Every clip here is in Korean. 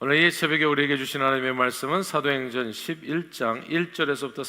오늘 이 새벽에 우리에게 주신 하나님의 말씀은 사도행전 11장 1절에서부터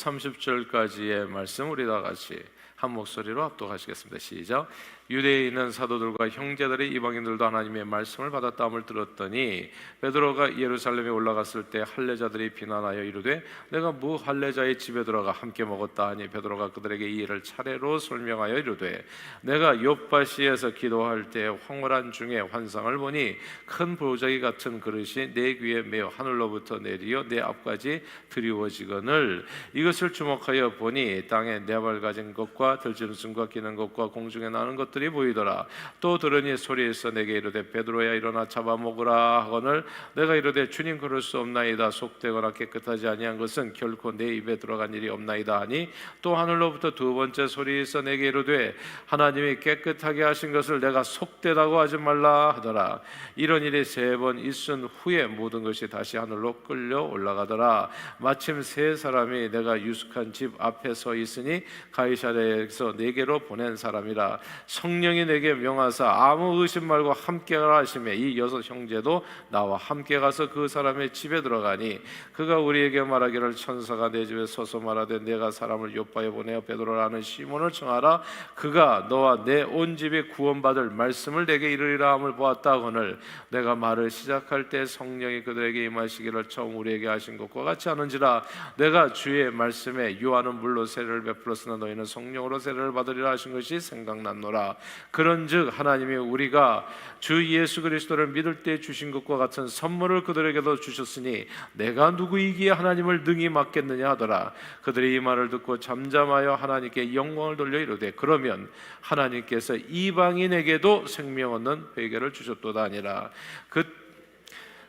30절까지의 말씀, 우리 다 같이 한 목소리로 합독하시겠습니다. 시작. 유대에 있는 사도들과 형제들이 이방인들도 하나님의 말씀을 받았다함을 들었더니 베드로가 예루살렘에 올라갔을 때 할례자들이 비난하여 이르되 내가 무 할례자의 집에 들어가 함께 먹었다 하니 베드로가 그들에게 이 일을 차례로 설명하여 이르되 내가 욥바시에서 기도할 때 황홀한 중에 환상을 보니 큰 보자기 같은 그릇이 내 귀에 매어 하늘로부터 내리어 내 앞까지 드리워지거늘 이것을 주목하여 보니 땅에 네 발 가진 것과 들짐승과 기는 것과 공중에 나는 것들이 보이더라. 또 들으니 소리에서 내게 이르되 베드로야 일어나 잡아먹으라 하거늘 내가 이르되 주님 그럴 수 없나이다. 속되거나 깨끗하지 아니한 것은 결코 내 입에 들어간 일이 없나이다 하니 또 하늘로부터 두 번째 소리에서 내게 이르되 하나님이 깨끗하게 하신 것을 내가 속되다고 하지 말라 하더라. 이런 일이 세 번 있은 후에 모든 것이 다시 하늘로 끌려 올라가더라. 마침 세 사람이 내가 유숙한 집 앞에 서 있으니 가이사랴에서 내게로 보낸 사람이라. 성령이 내게 명하사 아무 의심 말고 함께 가라 하시매 이 여섯 형제도 나와 함께 가서 그 사람의 집에 들어가니 그가 우리에게 말하기를 천사가 내 집에 서서 말하되 내가 사람을 요바에 보내어 베드로라는 시몬을 청하라. 그가 너와 내 온 집이 구원받을 말씀을 내게 이르리라 함을 보았다 하거늘 내가 말을 시작할 때 성령이 그들에게 임하시기를 처음 우리에게 하신 것과 같이 하는지라. 내가 주의 말씀에 요한은 물로 세례를 베풀었으나 너희는 성령으로 세례를 받으리라 하신 것이 생각났노라. 그런즉 하나님이 우리가 주 예수 그리스도를 믿을 때 주신 것과 같은 선물을 그들에게도 주셨으니 내가 누구이기에 하나님을 능히 맡겠느냐 하더라. 그들이 이 말을 듣고 잠잠하여 하나님께 영광을 돌려 이르되 그러면 하나님께서 이방인에게도 생명 얻는 회개를 주셨도다 아니라.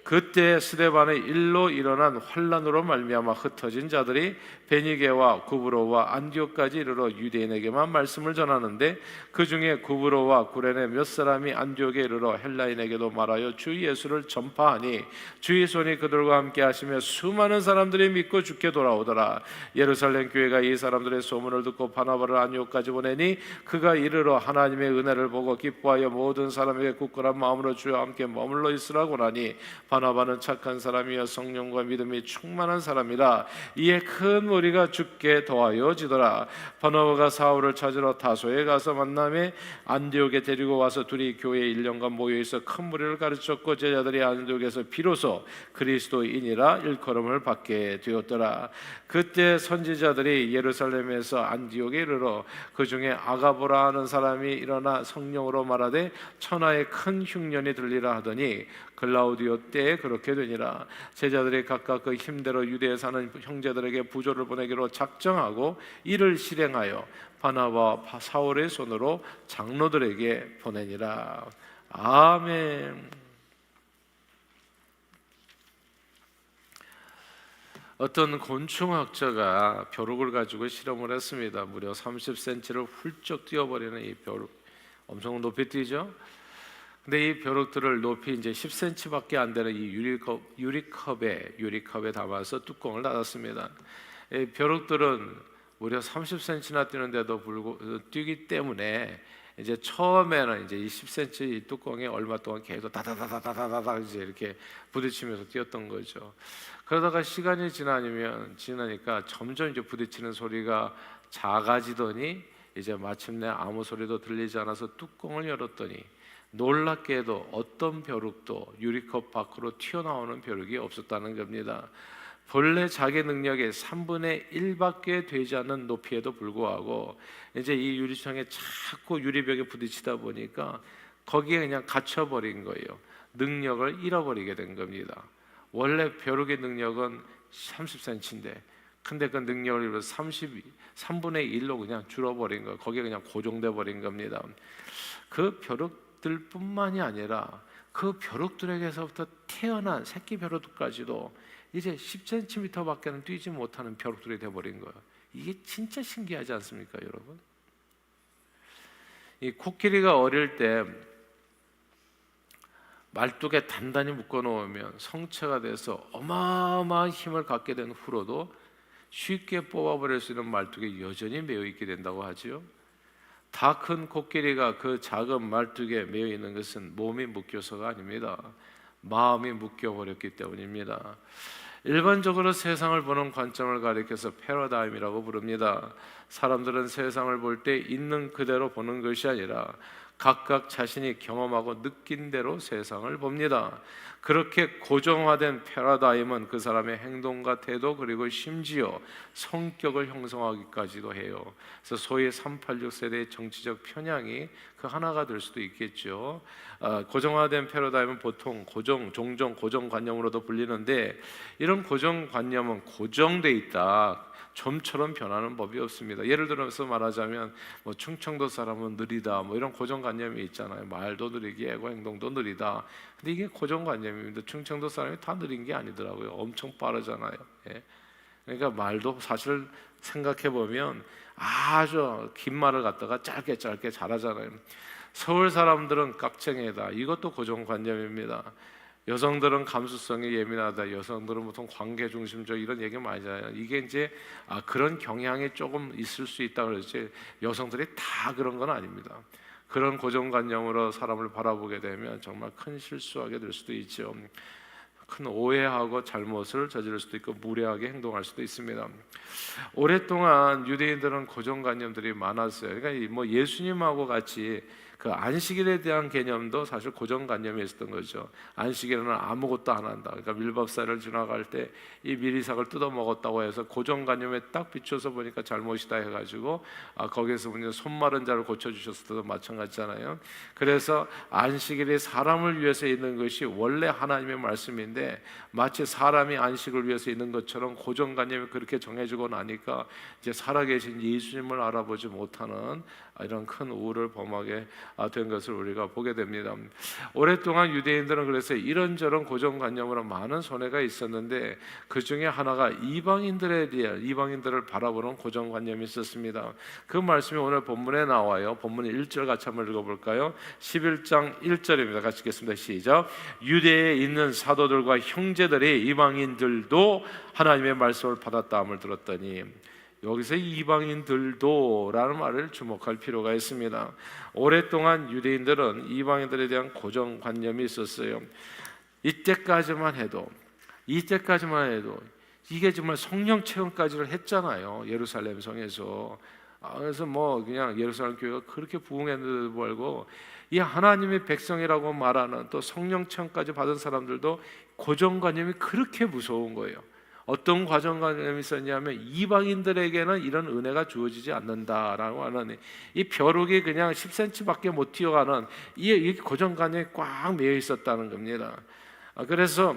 그때 스데반의 일로 일어난 환란으로 말미암아 흩어진 자들이 베니게와 구브로와 안디옥까지 이르러 유대인에게만 말씀을 전하는데 그 중에 구브로와 구레네 몇 사람이 안디옥에 이르러 헬라인에게도 말하여 주 예수를 전파하니 주의 손이 그들과 함께 하시며 수많은 사람들이 믿고 주께 돌아오더라. 예루살렘 교회가 이 사람들의 소문을 듣고 바나바를 안디옥까지 보내니 그가 이르러 하나님의 은혜를 보고 기뻐하여 모든 사람에게 굳건한 마음으로 주와 함께 머물러 있으라고 하니 바나바는 착한 사람이여 성령과 믿음이 충만한 사람이라. 이에 큰 무리가 주께 더하여 지더라. 바나바가 사울을 찾으러 다소에 가서 만남에 안디옥에 데리고 와서 둘이 교회에 1년간 모여있어 큰 무리를 가르쳤고 제자들이 안디옥에서 비로소 그리스도인이라 일컬음을 받게 되었더라. 그때 선지자들이 예루살렘에서 안디옥에 이르러 그 중에 아가보라 하는 사람이 일어나 성령으로 말하되 천하에 큰 흉년이 들리라 하더니 글라우디오 때에 그렇게 되니라. 제자들이 각각 그 힘대로 유대에 사는 형제들에게 부조를 보내기로 작정하고 이를 실행하여 바나바와 사울의 손으로 장로들에게 보내니라. 아멘. 어떤 곤충학자가 벼룩을 가지고 실험을 했습니다. 무려 30cm를 훌쩍 뛰어버리는 이 벼룩, 엄청 높이 뛰죠. 근데 이 벼룩들을 높이 이제 10cm밖에 안 되는 이 유리컵에 담아서 뚜껑을 닫았습니다. 이 벼룩들은 무려 30cm나 뛰는데도 뛰기 때문에 이제 처음에는 이제 이 10cm 이 뚜껑에 얼마 동안 계속 다다다다다다다 이제 이렇게 부딪히면서 뛰었던 거죠. 그러다가 시간이 지나니까 점점 이제 부딪히는 소리가 작아지더니 이제 마침내 아무 소리도 들리지 않아서 뚜껑을 열었더니 놀랍게도 어떤 벼룩도 유리컵 밖으로 튀어나오는 벼룩이 없었다는 겁니다. 본래 자기 능력의 3분의 1밖에 되지 않는 높이에도 불구하고 이제 이 유리창에 자꾸 유리벽에 부딪히다 보니까 거기에 그냥 갇혀버린 거예요. 능력을 잃어버리게 된 겁니다. 원래 벼룩의 능력은 30cm인데 근데 그 능력을 잃어 3분의 1로 그냥 줄어버린 거예요. 거기에 그냥 고정돼 버린 겁니다. 그 벼룩들뿐만이 아니라 그 벼룩들에게서부터 태어난 새끼 벼룩까지도 이제 10cm밖에는 뛰지 못하는 벼룩들이 되어버린 거예요. 이게 진짜 신기하지 않습니까, 여러분? 이 코끼리가 어릴 때 말뚝에 단단히 묶어놓으면 성체가 돼서 어마어마한 힘을 갖게 된 후로도 쉽게 뽑아버릴 수 있는 말뚝에 여전히 매여 있게 된다고 하죠. 다 큰 코끼리가 그 작은 말뚝에 매여 있는 것은 몸이 묶여서가 아닙니다. 마음이 묶여버렸기 때문입니다. 일반적으로 세상을 보는 관점을 가리켜서 패러다임이라고 부릅니다. 사람들은 세상을 볼 때 있는 그대로 보는 것이 아니라 각각 자신이 경험하고 느낀 대로 세상을 봅니다. 그렇게 고정화된 패러다임은 그 사람의 행동과 태도 그리고 심지어 성격을 형성하기까지도 해요. 그래서 소위 386 세대의 정치적 편향이 그 하나가 될 수도 있겠죠. 고정화된 패러다임은 보통 종종 고정관념으로도 불리는데, 이런 고정관념은 고정돼 있다, 좀처럼 변하는 법이 없습니다. 예를 들어서 말하자면 충청도 사람은 느리다, 이런 고정관념이 있잖아요. 말도 느리게 하고 행동도 느리다. 근데 이게 고정관념입니다. 충청도 사람이 다 느린 게 아니더라고요. 엄청 빠르잖아요. 예. 그러니까 말도 사실 생각해 보면 아주 긴 말을 갖다가 짧게 잘하잖아요. 서울 사람들은 깍쟁이다. 이것도 고정관념입니다. 여성들은 감수성이 예민하다. 여성들은 보통 관계 중심적 이런 얘기 많이 하잖아요. 이게 이제 그런 경향이 조금 있을 수 있다 그러지 여성들이 다 그런 건 아닙니다. 그런 고정관념으로 사람을 바라보게 되면 정말 큰 실수하게 될 수도 있죠. 큰 오해하고 잘못을 저지를 수도 있고 무례하게 행동할 수도 있습니다. 오랫동안 유대인들은 고정관념들이 많았어요. 그러니까 예수님하고 같이 그 안식일에 대한 개념도 사실 고정관념이 있었던 거죠. 안식일에는 아무것도 안 한다. 그러니까 밀밥사를 지나갈 때 이 미리삭을 뜯어 먹었다고 해서 고정관념에 딱 비춰서 보니까 잘못이다 해가지고 거기에서 보면 손 마른 자를 고쳐주셨을 때도 마찬가지잖아요. 그래서 안식일이 사람을 위해서 있는 것이 원래 하나님의 말씀인데 마치 사람이 안식을 위해서 있는 것처럼 고정관념이 그렇게 정해지고 나니까 이제 살아계신 예수님을 알아보지 못하는 이런 큰 우를 범하게 된 것을 우리가 보게 됩니다. 오랫동안 유대인들은 그래서 이런저런 고정관념으로 많은 손해가 있었는데 그 중에 하나가 이방인들을 바라보는 고정관념이 있었습니다. 그 말씀이 오늘 본문에 나와요. 본문 1절 같이 한번 읽어볼까요? 11장 1절입니다. 같이 읽겠습니다. 시작. 유대에 있는 사도들과 형제들이 이방인들도 하나님의 말씀을 받았다함을 들었더니, 여기서 이방인들도 라는 말을 주목할 필요가 있습니다. 오랫동안 유대인들은 이방인들에 대한 고정관념이 있었어요. 이때까지만 해도 이게 정말 성령 체험까지를 했잖아요. 예루살렘 성에서. 그래서 그냥 예루살렘 교회가 그렇게 부흥했는데도 불구하고 이 하나님의 백성이라고 말하는 또 성령 체험까지 받은 사람들도 고정관념이 그렇게 무서운 거예요. 어떤 고정관념이 있었냐면 이방인들에게는 이런 은혜가 주어지지 않는다라고 하는 이 벼룩이 그냥 10cm밖에 못 튀어가는 이 고정관념이 꽉 매여 있었다는 겁니다. 그래서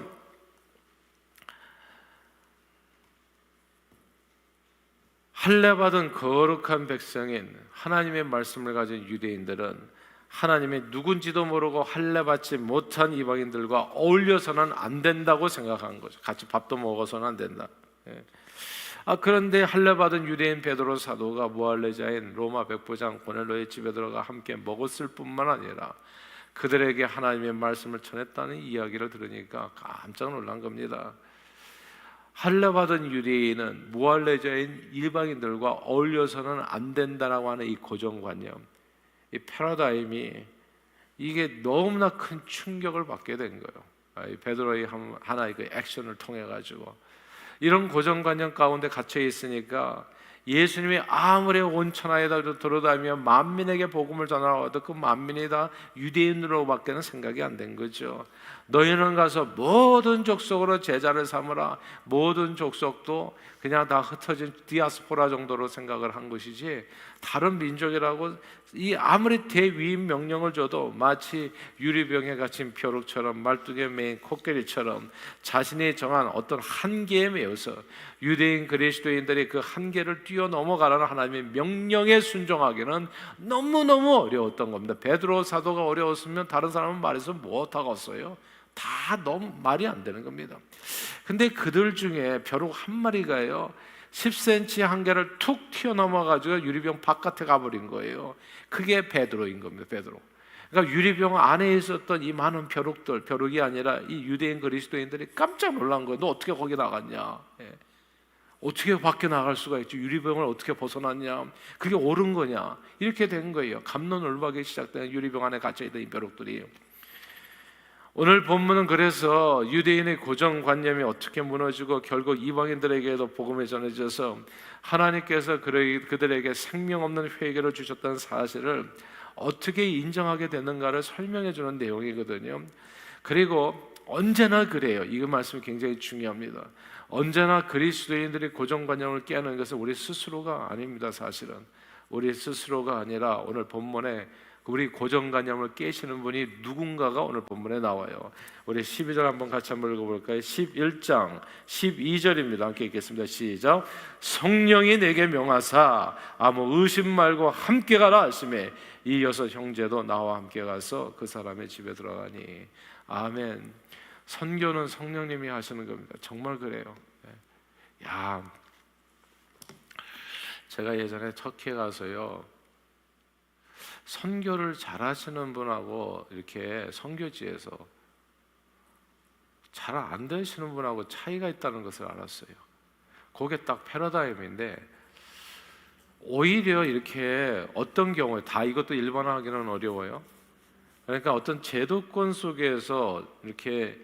할례받은 거룩한 백성인 하나님의 말씀을 가진 유대인들은 하나님이 누군지도 모르고 할례받지 못한 이방인들과 어울려서는 안 된다고 생각한 거죠. 같이 밥도 먹어서는 안 된다. 그런데 할례받은 유대인 베드로 사도가 무할례자인 로마 백부장 고넬로의 집에 들어가 함께 먹었을 뿐만 아니라 그들에게 하나님의 말씀을 전했다는 이야기를 들으니까 깜짝 놀란 겁니다. 할례받은 유대인은 무할례자인 일방인들과 어울려서는 안 된다라고 하는 이 고정관념, 이 패러다임이 이게 너무나 큰 충격을 받게 된 거예요. 이 베드로의 하나의 그 액션을 통해 가지고 이런 고정관념 가운데 갇혀 있으니까 예수님이 아무리 온 천하에다 돌아다니며 만민에게 복음을 전하라고 그 만민이 다 유대인으로밖에는 생각이 안 된 거죠. 너희는 가서 모든 족속으로 제자를 삼으라. 모든 족속도 그냥 다 흩어진 디아스포라 정도로 생각을 한 것이지 다른 민족이라고 이 아무리 대위임 명령을 줘도 마치 유리병에 갇힌 벼룩처럼 말뚝에 매인 코끼리처럼 자신이 정한 어떤 한계에 매여서 유대인 그리스도인들이 그 한계를 뛰어넘어가라는 하나님의 명령에 순종하기는 너무너무 어려웠던 겁니다. 베드로 사도가 어려웠으면 다른 사람은 말해서 못하겠어요. 다 너무 말이 안 되는 겁니다. 근데 그들 중에 벼룩 한 마리가요 10cm 한계를 툭 튀어넘어가지고 유리병 바깥에 가버린 거예요. 그게 베드로인 겁니다. 베드로. 그러니까 유리병 안에 있었던 이 많은 벼룩이 아니라 이 유대인 그리스도인들이 깜짝 놀란 거예요. 너 어떻게 거기 나갔냐? 어떻게 밖에 나갈 수가 있지? 유리병을 어떻게 벗어났냐? 그게 옳은 거냐? 이렇게 된 거예요. 갑론을박이 시작된 유리병 안에 갇혀있던 이 벼룩들이. 오늘 본문은 그래서 유대인의 고정관념이 어떻게 무너지고 결국 이방인들에게도 복음이 전해져서 하나님께서 그들에게 생명 없는 회개를 주셨다는 사실을 어떻게 인정하게 되는가를 설명해 주는 내용이거든요. 그리고 언제나 그래요. 이 말씀이 굉장히 중요합니다. 언제나 그리스도인들이 고정관념을 깨는 것은 우리 스스로가 아닙니다. 사실은 우리 스스로가 아니라 오늘 본문에 우리 고정관념을 깨시는 분이 누군가가 오늘 본문에 나와요. 우리 12절 한번 같이 한번 읽어볼까요? 11장 12절입니다. 함께 읽겠습니다. 시작. 성령이 내게 명하사 아무 의심 말고 함께 가라 하시매 이 여섯 형제도 나와 함께 가서 그 사람의 집에 들어가니. 아멘. 선교는 성령님이 하시는 겁니다. 정말 그래요. 야, 제가 예전에 터키에 가서요, 선교를 잘하시는 분하고 이렇게 선교지에서 잘 안 되시는 분하고 차이가 있다는 것을 알았어요. 그게 딱 패러다임인데, 오히려 이렇게 어떤 경우에 다 이것도 일반화하기는 어려워요. 그러니까 어떤 제도권 속에서 이렇게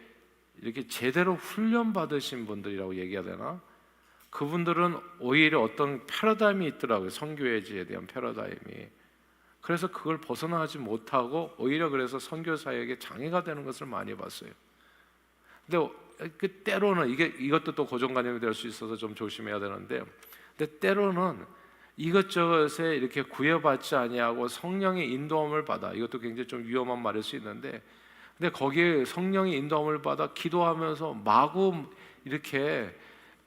제대로 훈련 받으신 분들이라고 얘기해야 되나? 그분들은 오히려 어떤 패러다임이 있더라고요. 선교회지에 대한 패러다임이. 그래서 그걸 벗어나지 못하고 오히려 그래서 선교 사역에 장애가 되는 것을 많이 봤어요. 근데 그 때로는 이것도 또 고정관념이 될 수 있어서 좀 조심해야 되는데, 근데 때로는 이것저것에 이렇게 구애받지 아니하고 성령의 인도함을 받아, 이것도 굉장히 좀 위험한 말일 수 있는데, 근데 거기에 성령의 인도함을 받아 기도하면서 마구 이렇게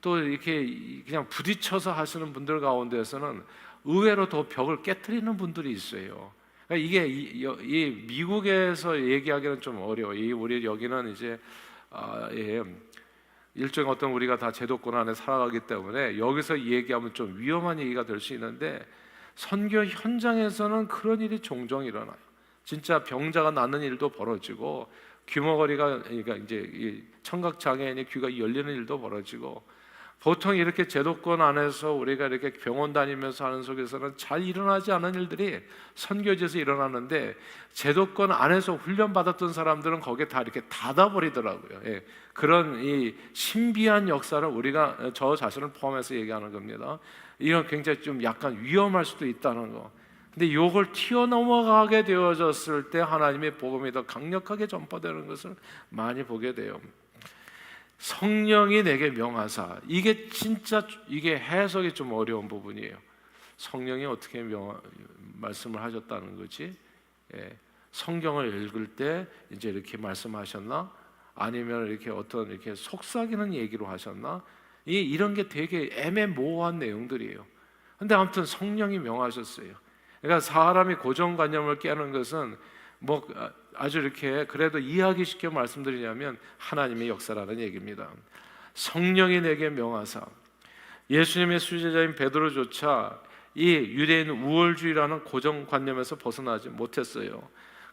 또 이렇게 그냥 부딪혀서 하시는 분들 가운데서는 의외로 더 벽을 깨트리는 분들이 있어요. 그러니까 이게 이 미국에서 얘기하기는 좀 어려워. 우리 여기는 이제 일종의 어떤 우리가 다 제도권 안에 살아가기 때문에 여기서 얘기하면 좀 위험한 얘기가 될 수 있는데, 선교 현장에서는 그런 일이 종종 일어나요. 진짜 병자가 낫는 일도 벌어지고, 귀머거리가, 그러니까 이제 청각 장애인의 귀가 열리는 일도 벌어지고, 보통 이렇게 제도권 안에서 우리가 이렇게 병원 다니면서 하는 속에서는 잘 일어나지 않은 일들이 선교지에서 일어나는데, 제도권 안에서 훈련받았던 사람들은 거기에 다 이렇게 닫아버리더라고요. 예. 그런 이 신비한 역사를 우리가 저 자신을 포함해서 얘기하는 겁니다. 이건 굉장히 좀 약간 위험할 수도 있다는 거. 근데 이걸 튀어넘어가게 되어졌을 때 하나님의 복음이 더 강력하게 전파되는 것을 많이 보게 돼요. 성령이 내게 명하사, 이게 진짜 이게 해석이 좀 어려운 부분이에요. 성령이 어떻게 말씀을 하셨다는 거지? 예. 성경을 읽을 때 이제 이렇게 말씀하셨나? 아니면 이렇게 어떤 이렇게 속삭이는 얘기로 하셨나? 이런 게 되게 애매모호한 내용들이에요. 근데 아무튼 성령이 명하셨어요. 그러니까 사람이 고정관념을 깨는 것은 뭐 아주 이렇게 그래도 이해하기 쉽게 말씀드리냐면 하나님의 역사라는 얘기입니다. 성령이 내게 명하사, 예수님의 수제자인 베드로조차 이 유대인 우월주의라는 고정관념에서 벗어나지 못했어요.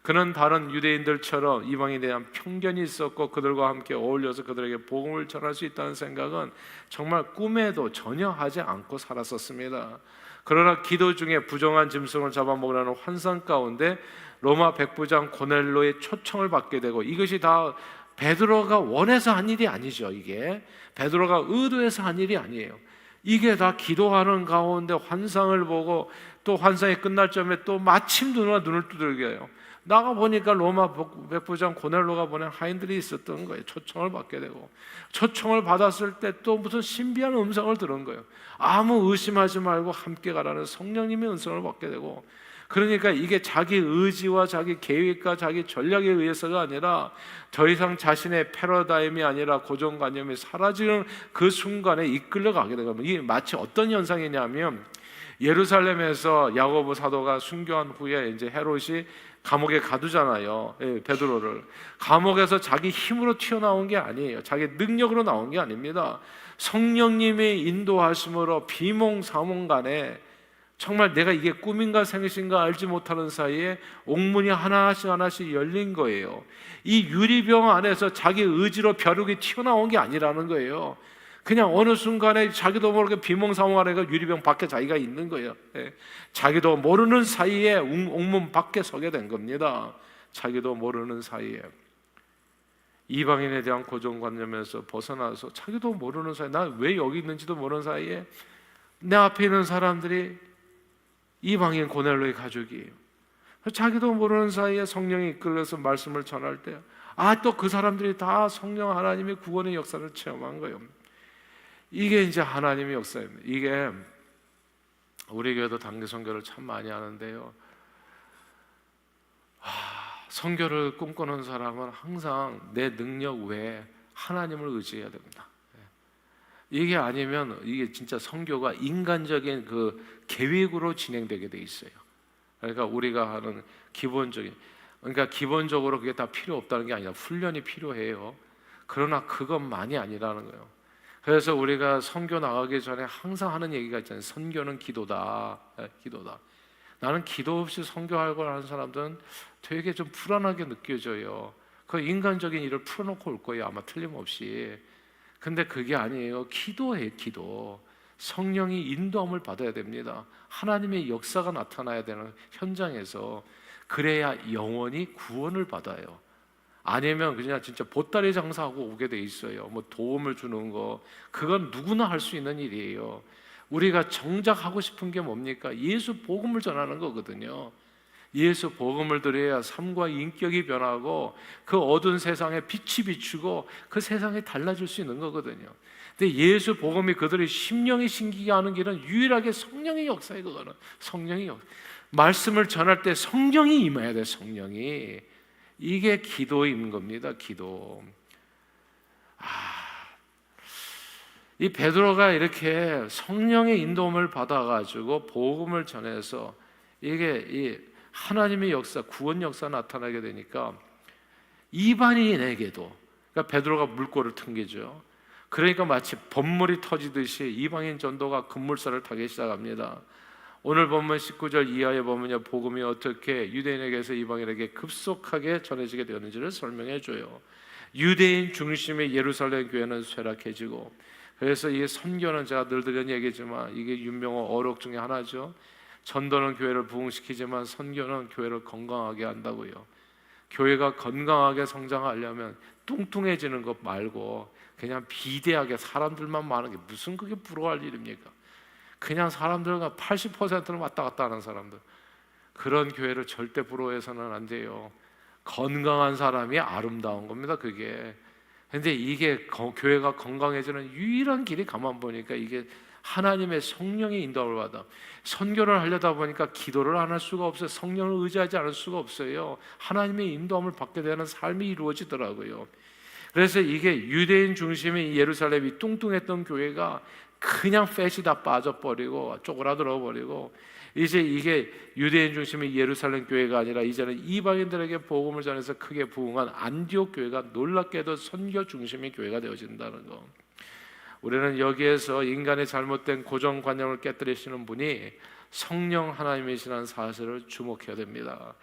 그는 다른 유대인들처럼 이방인에 대한 편견이 있었고, 그들과 함께 어울려서 그들에게 복음을 전할 수 있다는 생각은 정말 꿈에도 전혀 하지 않고 살았었습니다. 그러나 기도 중에 부정한 짐승을 잡아먹으려는 환상 가운데 로마 백부장 고넬로의 초청을 받게 되고, 이것이 다 베드로가 원해서 한 일이 아니죠. 이게 베드로가 의도해서 한 일이 아니에요. 이게 다 기도하는 가운데 환상을 보고, 또 환상이 끝날 점에 또 마침 눈을 두들겨 해요. 나가 보니까 로마 백부장 고넬로가 보낸 하인들이 있었던 거예요. 초청을 받게 되고, 초청을 받았을 때 또 무슨 신비한 음성을 들은 거예요. 아무 의심하지 말고 함께 가라는 성령님의 음성을 받게 되고, 그러니까 이게 자기 의지와 자기 계획과 자기 전략에 의해서가 아니라 더 이상 자신의 패러다임이 아니라 고정관념이 사라지는 그 순간에 이끌려가게 되거든요. 이게 마치 어떤 현상이냐면, 예루살렘에서 야고보 사도가 순교한 후에 이제 헤롯이 감옥에 가두잖아요. 베드로를. 감옥에서 자기 힘으로 튀어나온 게 아니에요. 자기 능력으로 나온 게 아닙니다. 성령님의 인도하심으로 비몽사몽간에 정말 내가 이게 꿈인가 생신가 알지 못하는 사이에 옥문이 하나씩 열린 거예요. 이 유리병 안에서 자기 의지로 벼룩이 튀어나온 게 아니라는 거예요. 그냥 어느 순간에 자기도 모르게 비몽사몽하니까 유리병 밖에 자기가 있는 거예요. 자기도 모르는 사이에 옥문 밖에 서게 된 겁니다. 자기도 모르는 사이에. 이방인에 대한 고정관념에서 벗어나서 자기도 모르는 사이에, 나 왜 여기 있는지도 모르는 사이에 내 앞에 있는 사람들이 이방인 고넬로의 가족이에요. 자기도 모르는 사이에 성령이 이끌려서 말씀을 전할 때, 또 그 사람들이 다 성령 하나님의 구원의 역사를 체험한 거예요. 이게 이제 하나님의 역사입니다. 이게 우리 교회도 단기 선교를 참 많이 하는데요, 선교를 꿈꾸는 사람은 항상 내 능력 외에 하나님을 의지해야 됩니다. 이게 아니면 이게 진짜 선교가 인간적인 그 계획으로 진행되게 돼 있어요. 그러니까 우리가 하는 기본적으로 그게 다 필요 없다는 게 아니라 훈련이 필요해요. 그러나 그것만이 아니라는 거예요. 그래서 우리가 선교 나가기 전에 항상 하는 얘기가 있잖아요. 선교는 기도다. 기도다. 나는 기도 없이 선교하려고 하는 사람들은 되게 좀 불안하게 느껴져요. 그 인간적인 일을 풀어놓고 올 거예요, 아마 틀림없이. 근데 그게 아니에요. 기도예요, 기도. 성령이 인도함을 받아야 됩니다. 하나님의 역사가 나타나야 되는 현장에서. 그래야 영원히 구원을 받아요. 아니면 그냥 진짜 보따리 장사하고 오게 돼 있어요. 뭐 도움을 주는 거, 그건 누구나 할 수 있는 일이에요. 우리가 정작 하고 싶은 게 뭡니까? 예수 복음을 전하는 거거든요. 예수 복음을 들어야 삶과 인격이 변하고 그 어두운 세상에 빛이 비추고 그 세상이 달라질 수 있는 거거든요. 근데 예수 복음이 그들의 심령이 신기게 하는 길은 유일하게 성령의 역사예요. 그거는 성령의 역사. 말씀을 전할 때 성령이 임해야 돼. 성령이. 이게 기도인 겁니다. 기도. 이 베드로가 이렇게 성령의 인도함을 받아가지고 복음을 전해서 이게 이 하나님의 역사, 구원 역사 나타나게 되니까 이방인에게도, 그러니까 베드로가 물꼬를 튼 게죠. 그러니까 마치 번물이 터지듯이 이방인 전도가 급물살을 타기 시작합니다. 오늘 본문 19절 이하에 보면요, 복음이 어떻게 유대인에게서 이방인에게 급속하게 전해지게 되었는지를 설명해 줘요. 유대인 중심의 예루살렘 교회는 쇠락해지고, 그래서 이 선교는 제가 늘 드린 얘기지만 이게 유명한 어록 중에 하나죠. 전도는 교회를 부흥시키지만 선교는 교회를 건강하게 한다고요. 교회가 건강하게 성장하려면 뚱뚱해지는 것 말고 그냥 비대하게 사람들만 많은 게 무슨 그게 부러워할 일입니까? 그냥 사람들과 80%는 왔다 갔다 하는 사람들, 그런 교회를 절대 부러워해서는 안 돼요. 건강한 사람이 아름다운 겁니다, 그게. 근데 이게 교회가 건강해지는 유일한 길이 가만 보니까 이게 하나님의 성령의 인도를 받아. 선교를 하려다 보니까 기도를 안 할 수가 없어요. 성령을 의지하지 않을 수가 없어요. 하나님의 인도함을 받게 되는 삶이 이루어지더라고요. 그래서 이게 유대인 중심의 예루살렘이 뚱뚱했던 교회가 그냥 팻이 다 빠져버리고 쪼그라들어 버리고, 이제 이게 유대인 중심의 예루살렘 교회가 아니라 이제는 이방인들에게 복음을 전해서 크게 부흥한 안디옥 교회가 놀랍게도 선교 중심의 교회가 되어진다는 거. 우리는 여기에서 인간의 잘못된 고정관념을 깨뜨리시는 분이 성령 하나님이시라는 사실을 주목해야 됩니다.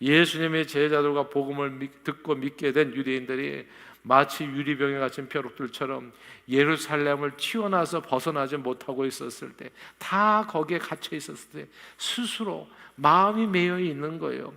예수님의 제자들과 복음을 듣고 믿게 된 유대인들이 마치 유리병에 갇힌 벼룩들처럼 예루살렘을 튀어나와서 벗어나지 못하고 있었을 때, 다 거기에 갇혀 있었을 때 스스로 마음이 매여 있는 거예요.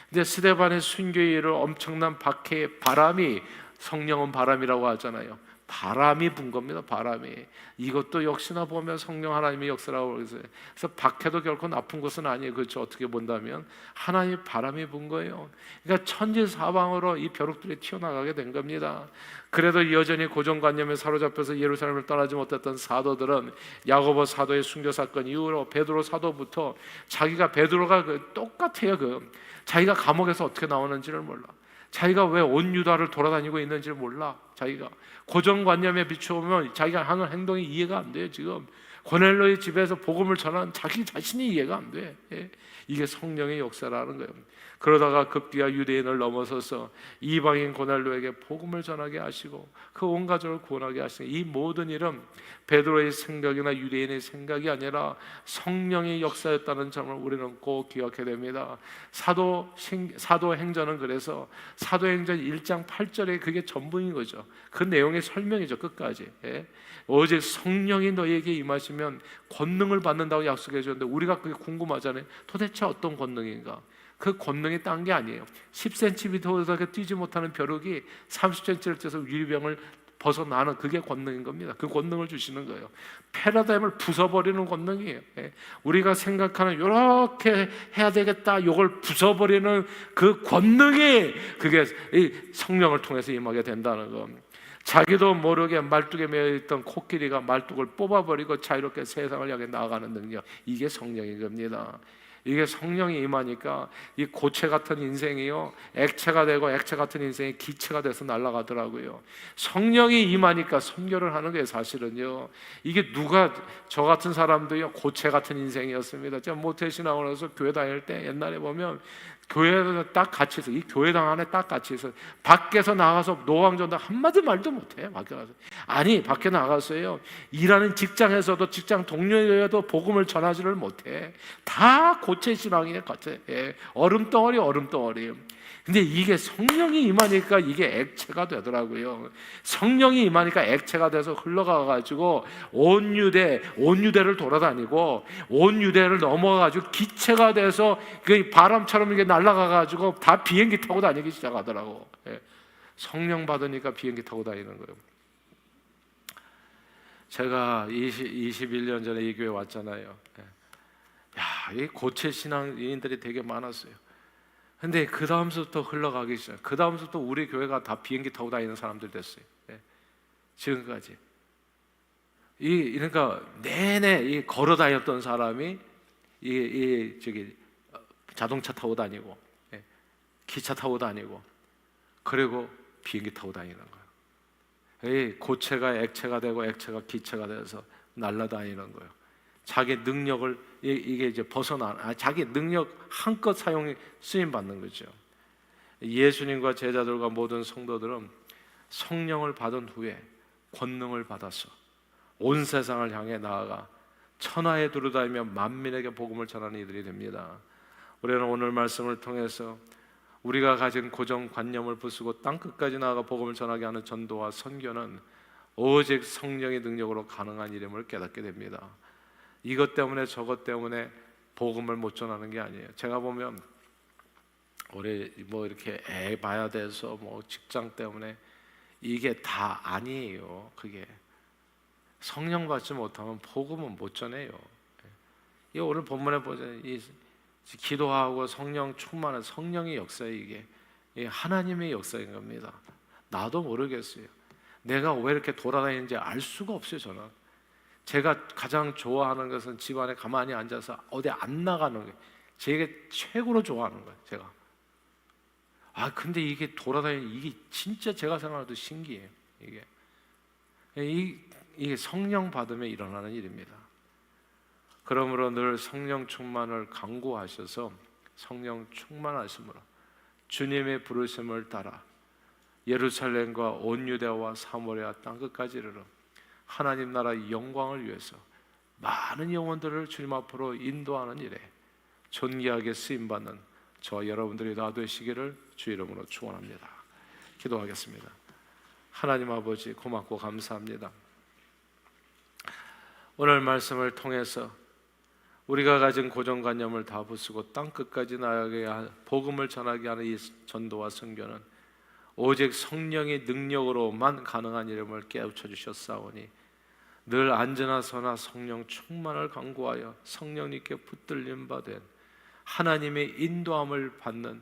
근데 스데반의 순교의 일을 엄청난 박해의 바람이, 성령은 바람이라고 하잖아요. 바람이 분 겁니다. 바람이. 이것도 역시나 보면 성령 하나님의 역사라고 그러세요. 그래서 박해도 결코 나쁜 것은 아니에요. 그렇죠. 어떻게 본다면 하나님의 바람이 분 거예요. 그러니까 천지사방으로 이 벼룩들이 튀어나가게 된 겁니다. 그래도 여전히 고정관념에 사로잡혀서 예루살렘을 떠나지 못했던 사도들은 야고보 사도의 순교 사건 이후로 베드로 사도부터 자기가, 베드로가 똑같아요. 자기가 감옥에서 어떻게 나오는지를 몰라. 자기가 왜 온 유다를 돌아다니고 있는지를 몰라. 자기가 고정관념에 비추면 자기가 하는 행동이 이해가 안 돼요. 지금 고넬로의 집에서 복음을 전하는 자기 자신이 이해가 안 돼. 이게 성령의 역사라는 거예요. 그러다가 급기야 유대인을 넘어서서 이방인 고넬로에게 복음을 전하게 하시고 그 온 가족을 구원하게 하시는 이 모든 일은 베드로의 생각이나 유대인의 생각이 아니라 성령의 역사였다는 점을 우리는 꼭 기억해야 됩니다. 사도행전은 그래서 사도행전 1장 8절에 그게 전부인 거죠. 그 내용의 설명이죠. 끝까지. 오직 성령이 너희에게 임하시면 권능을 받는다고 약속해 주셨는데 우리가 그게 궁금하잖아요. 도대체 어떤 권능인가? 그 권능이 딴 게 아니에요. 10cm보다 뛰지 못하는 벼룩이 30cm를 뛰어서 유리병을 벗어나는 그게 권능인 겁니다. 그 권능을 주시는 거예요. 패러다임을 부숴버리는 권능이에요. 우리가 생각하는 이렇게 해야 되겠다 이걸 부숴버리는 그 권능이 그게 성령을 통해서 임하게 된다는 거. 자기도 모르게 말뚝에 매여있던 코끼리가 말뚝을 뽑아버리고 자유롭게 세상을 향해 나아가는 능력, 이게 성령인 겁니다. 이게 성령이 임하니까 이 고체 같은 인생이요 액체가 되고 액체 같은 인생이 기체가 돼서 날아가더라고요. 성령이 임하니까 선교를 하는 거예요. 사실은요, 이게 누가, 저 같은 사람도요 고체 같은 인생이었습니다. 제가 모태신앙을 나서 교회 다닐 때 옛날에 보면 교회에 딱 같이 있어. 이 교회당 안에 딱 같이 있어. 밖에서 나가서 노왕전도 한마디 말도 못해. 밖에 나가서. 아니, 밖에 나가서요 일하는 직장에서도 직장 동료에도 복음을 전하지를 못해. 다 고체 신앙이에요. 얼음덩어리. 근데 이게 성령이 임하니까 이게 액체가 되더라고요. 성령이 임하니까 액체가 돼서 흘러가가지고 온 유대를 돌아다니고 온 유대를 넘어가가지고 기체가 돼서 그 바람처럼 이게 날아가가지고 다 비행기 타고 다니기 시작하더라고. 성령 받으니까 비행기 타고 다니는 거예요. 제가 21년 전에 이 교회 왔잖아요. 이 고체 신앙인들이 되게 많았어요. 근데 그 다음부터 흘러가기 시작. 그 다음부터 우리 교회가 다 비행기 타고 다니는 사람들 됐어요. 지금까지. 그러니까 내내 걸어 다녔던 사람이 자동차 타고 다니고, 기차 타고 다니고, 그리고 비행기 타고 다니는 거예요. 고체가 액체가 되고 액체가 기체가 돼서 날아다니는 거예요. 자기 능력을 이게 이제 자기 능력 한껏 쓰임 받는 거죠. 예수님과 제자들과 모든 성도들은 성령을 받은 후에 권능을 받아서 온 세상을 향해 나아가 천하에 두루다니며 만민에게 복음을 전하는 이들이 됩니다. 우리는 오늘 말씀을 통해서 우리가 가진 고정관념을 부수고 땅끝까지 나아가 복음을 전하게 하는 전도와 선교는 오직 성령의 능력으로 가능한 일임을 깨닫게 됩니다. 이것 때문에 저것 때문에 복음을 못 전하는 게 아니에요. 제가 보면 우리 이렇게 애 봐야 돼서 직장 때문에 이게 다 아니에요. 그게 성령 받지 못하면 복음은 못 전해요. 이 오늘 본문에 보면 이 기도하고 성령 충만한 성령의 역사에 이게 하나님의 역사인 겁니다. 나도 모르겠어요. 내가 왜 이렇게 돌아다니는지 알 수가 없어요. 저는 제가 가장 좋아하는 것은 집안에 가만히 앉아서 어디 안 나가는 거예요. 제게 최고로 좋아하는 거예요. 제가. 근데 이게 돌아다니는 이게 진짜 제가 생각해도 신기해요. 이게 성령 받으면 일어나는 일입니다. 그러므로 늘 성령 충만을 강구하셔서 성령 충만하심으로 주님의 부르심을 따라 예루살렘과 온 유대와 사모리아 땅끝까지 이르러 하나님 나라의 영광을 위해서 많은 영혼들을 주님 앞으로 인도하는 일에 존귀하게 쓰임받는 저와 여러분들이 다 되시기를 주 이름으로 축원합니다. 기도하겠습니다. 하나님 아버지 고맙고 감사합니다. 오늘 말씀을 통해서 우리가 가진 고정관념을 다 부수고 땅끝까지 나아가게 복음을 전하게 하는 이 전도와 선교는 오직 성령의 능력으로만 가능한 이름을 깨우쳐 주셨사오니 늘 안전하 서나 성령 충만을 강구하여 성령님께 붙들림 받은 하나님의 인도함을 받는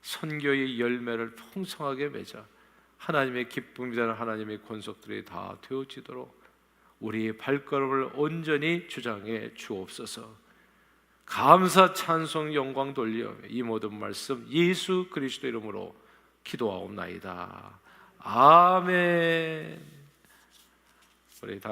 선교의 열매를 풍성하게 맺어 하나님의 기쁨이 되는 하나님의 권속들이 다 되어지도록 우리의 발걸음을 온전히 주장해 주옵소서. 감사 찬송 영광 돌려 이 모든 말씀 예수 그리스도 이름으로 기도하옵나이다. 아멘. 우리